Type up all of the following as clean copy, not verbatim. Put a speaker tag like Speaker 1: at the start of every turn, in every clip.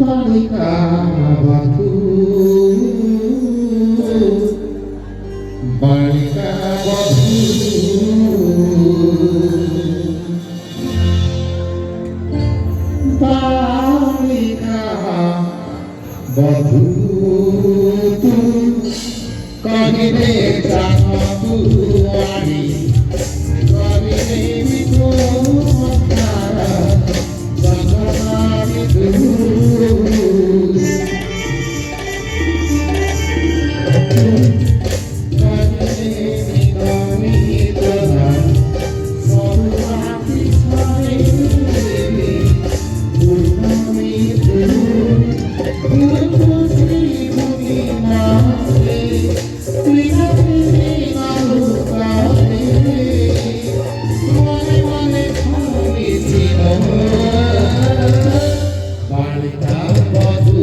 Speaker 1: बालिका बधू बालिका बधू बालिका बधू कहिले चाहू आनी कहिले मिठो मतारा जगमारी दूर कहिले मिठो मिठो सरुआती छाए पूर्णमी दूर पूर्णश्री मुनि मासे बालिका बधू बालिका बधू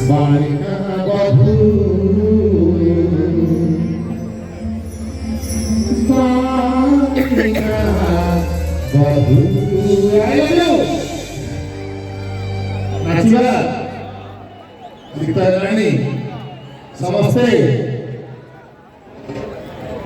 Speaker 1: बालिका बधू बालिका बधू नाचिबा गीत गाणी समस्ते